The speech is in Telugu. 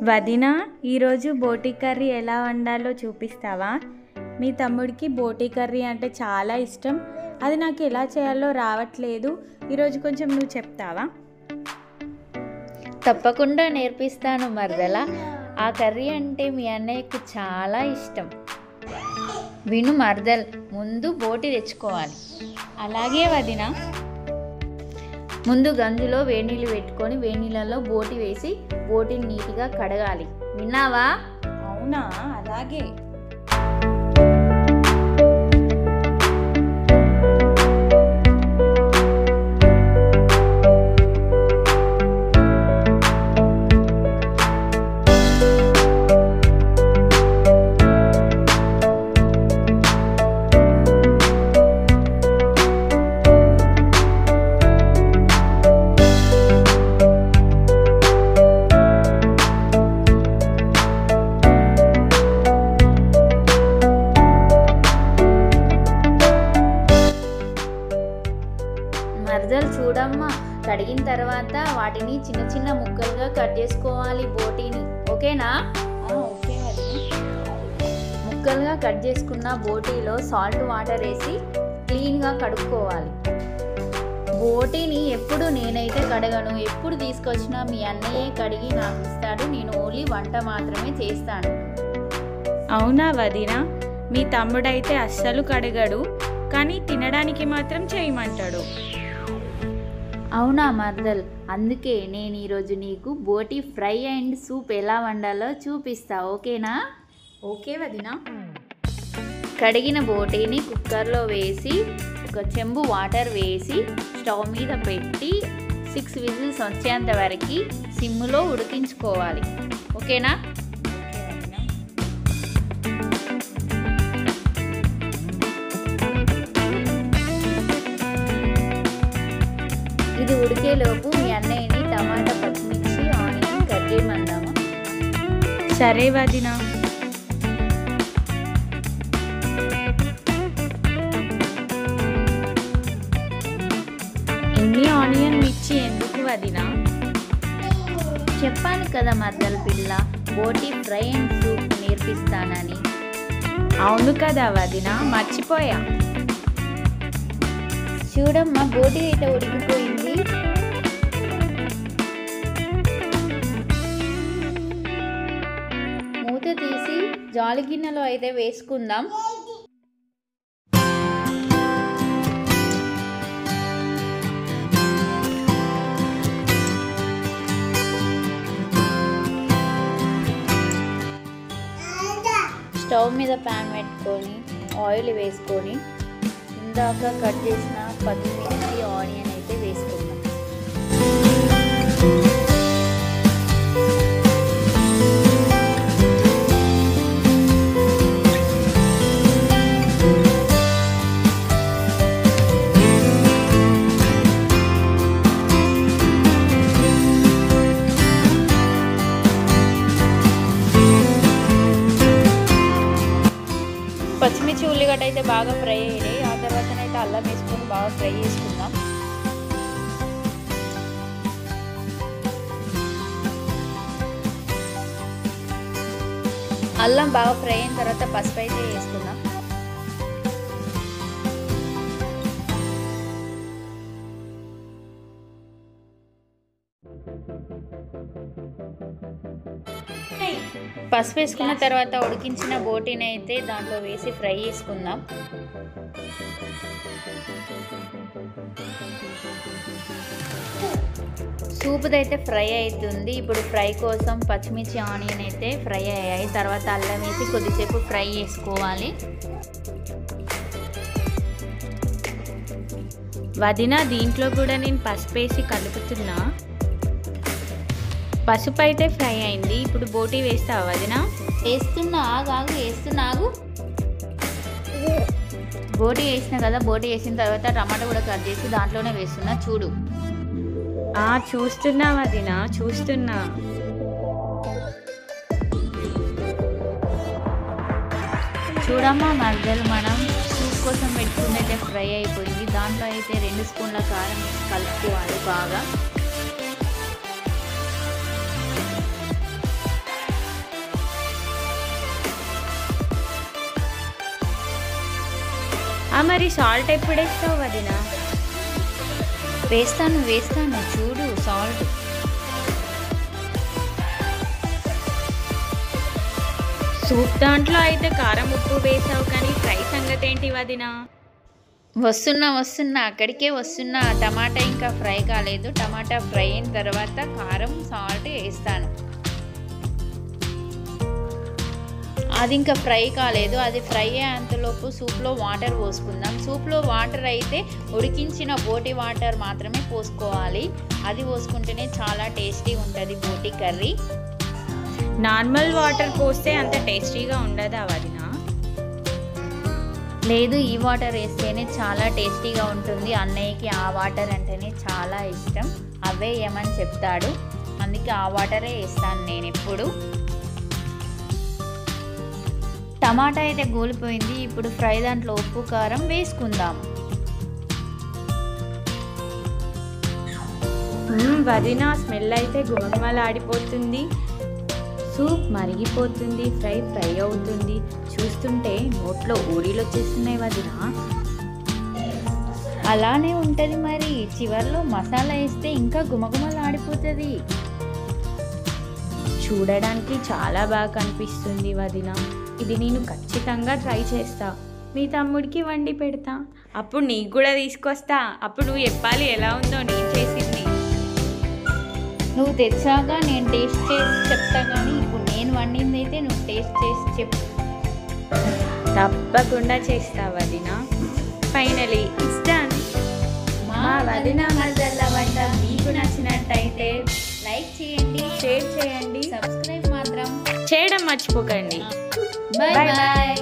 వదినా, ఈరోజు బోటి కర్రీ ఎలా వండాలో చూపిస్తావా? మీ తమ్ముడికి బోటి కర్రీ అంటే చాలా ఇష్టం. అది నాకు ఎలా చేయాలో రావట్లేదు. ఈరోజు కొంచెం నువ్వు చెప్తావా? తప్పకుండా నేర్పిస్తాను మరదల. ఆ కర్రీ అంటే మీ అన్నయ్యకు చాలా ఇష్టం. విను మరదల్, ముందు బోటి తెచ్చుకోవాలి. అలాగే వదినా. ముందు గంజులో వేడినీళ్ళు పెట్టుకొని వేడినీళ్ళలో బోటి వేసి బోటిని నీట్గా కడగాలి. విన్నావా? అవునా, అలాగే. మరదలు చూడమ్మా, కడిగిన తర్వాత వాటిని చిన్న చిన్న ముక్కలుగా కట్ చేసుకోవాలి బోటీని. ఓకేనా? ఓకే వదినా. ముక్కలుగా కట్ చేసుకున్న బోటీలో సాల్ట్ వాటర్ వేసి క్లీన్గా కడుక్కోవాలి. బోటీని ఎప్పుడు నేనైతే కడగను, ఎప్పుడు తీసుకొచ్చినా మీ అన్నయ్యే కడిగి నాకు ఇస్తాడు. నేను ఓన్లీ వంట మాత్రమే చేస్తాను. అవునా వదినా? మీ తమ్ముడైతే అస్సలు కడగడు, కానీ తినడానికి మాత్రం చేయమంటాడు. అవునా మర్దల్, అందుకే నేను ఈరోజు నీకు బోటి ఫ్రై అండ్ సూప్ ఎలా వండాలో చూపిస్తా. ఓకేనా? ఓకే వదినా. కడిగిన బోటీని కుక్కర్లో వేసి ఒక చెంబు వాటర్ వేసి స్టవ్ మీద పెట్టి 6 విజిల్స్ వచ్చేంత వరకు సిమ్లో ఉడికించుకోవాలి. ఓకేనా? ఇది ఉడికేలోపు మీ అన్నయ్యని టమాటా, పచ్చిమిర్చి, ఆనియన్ కట్ చేయమందామా? సరే వదినా. ఎన్ని ఆనియన్ మిర్చి ఎందుకు వదినా? చెప్పాను కదా మర్దల పిల్ల, బోటి ఫ్రై అండ్ సూప్ నేర్పిస్తానని. అవును కదా వదినా, మర్చిపోయా. చూడమ్మా, బోటి అయితే ఉడికిపోయింది. మూత తీసి జాలి గిన్నెలో అయితే వేసుకుందాం. స్టవ్ మీద ప్యాన్ పెట్టుకొని ఆయిల్ వేసుకొని ఇందాక కట్ చేసిన పచ్చిమిర్చి, ఆనియన్ అయితే వేసుకుందాం. పచ్చిమిర్చి, ఉల్లిగడ్డ అయితే బాగా ఫ్రై అయ్యాయి. ఆ తర్వాతనైతే అల్లం వేసుకొని బాగా ఫ్రై చేసుకుందాం. అల్లం బాగా ఫ్రై అయిన తర్వాత పసుపు అయితే వేసుకుందాం. పసుపు వేసుకున్న తర్వాత ఉడికించిన బోటీని అయితే దాంట్లో వేసి ఫ్రై చేసుకుందాం. సూప్ అయితే ఫ్రై అవుతుంది. ఇప్పుడు ఫ్రై కోసం పచ్చిమిర్చి, ఆనియన్ అయితే ఫ్రై అయ్యాయి. తర్వాత అల్లం వేసి కొద్దిసేపు ఫ్రై చేసుకోవాలి. వదినా, దీంట్లో కూడా నేను పసుపు వేసి కలుపుతున్నా. పసుపు అయితే ఫ్రై అయింది. ఇప్పుడు బోటీ వేస్తావా వదినా? వేస్తున్నాగు. బోటీ వేసిన కదా, బోటీ వేసిన తర్వాత టమాటా కూడా కట్ చేసి దాంట్లోనే వేస్తున్నా. చూడు. చూస్తున్నా వదినా, చూస్తున్నా. చూడమ్మా మరదలు, మనం సూప్ కోసం పెట్టుకున్నైతే ఫ్రై అయిపోయింది. దాంట్లో అయితే 2 స్పూన్ల కారం వేసి కలుపుకోవాలి బాగా. మరి సాల్ట్ ఎప్పుడు వేస్తావు వదినా? వేస్తాను చూడు సాల్ట్. సూప్ దాంట్లో అయితే కారం ఉప్పు వేసావు, కానీ ఫ్రై సంగతి ఏంటి వదినా? వస్తున్నా అక్కడికే వస్తున్నా. టమాటా ఇంకా ఫ్రై కాలేదు. టమాటా ఫ్రై అయిన తర్వాత కారం సాల్ట్ వేస్తాను. అది ఇంకా ఫ్రై కాలేదు. అది ఫ్రై అయ్యేంతలోపు సూప్లో వాటర్ పోసుకుందాం. సూప్లో వాటర్ అయితే ఉడికించిన బోటి వాటర్ మాత్రమే పోసుకోవాలి. అది పోసుకుంటేనే చాలా టేస్టీ ఉంటుంది బోటి కర్రీ. నార్మల్ వాటర్ పోస్తే అంత టేస్టీగా ఉండదా వదినా? లేదు, ఈ వాటర్ వేస్తేనే చాలా టేస్టీగా ఉంటుంది. అన్నయ్యకి ఆ వాటర్ అంటేనే చాలా ఇష్టం. అవే ఏమని చెప్తాడు, అందుకే ఆ వాటరే వేస్తాను నేను ఎప్పుడు. టమాటా అయితే గోలిపోయింది. ఇప్పుడు ఫ్రై దాంట్లో ఉప్పు కారం వేసుకుందాం. వదినా స్మెల్ అయితే గుమగుమలాడిపోతుంది. సూప్ మరిగిపోతుంది, ఫ్రై అవుతుంది. చూస్తుంటే నోట్లో ఊరిలు వచ్చేస్తున్నాయి వదినా. అలానే ఉంటుంది మరి. చివర్లో మసాలా వేస్తే ఇంకా గుమగుమలాడిపోతుంది. చూడడానికి చాలా బాగా కనిపిస్తుంది వదినా. ఇది నేను ఖచ్చితంగా ట్రై చేస్తా. మీ తమ్ముడికి వండి పెడతా, అప్పుడు నీకు కూడా తీసుకొస్తా. అప్పుడు నువ్వు చెప్పాలి ఎలా ఉందో నేను చేసింది. నువ్వు తెచ్చాక నేను టేస్ట్ చేసి చెప్తా, కానీ ఇప్పుడు నేను వండింది అయితే నువ్వు టేస్ట్ చేసి చెప్పు. తప్పకుండా చేస్తా వదినా. ఫైనలీ ఇస్తాను. మా వదిన మజల్ల వంట మీకు నచ్చినట్టయితే లైక్ చేయండి, షేర్ చేయండి, సబ్స్క్రైబ్ మాత్రం చేయడం మర్చిపోకండి. Bye bye.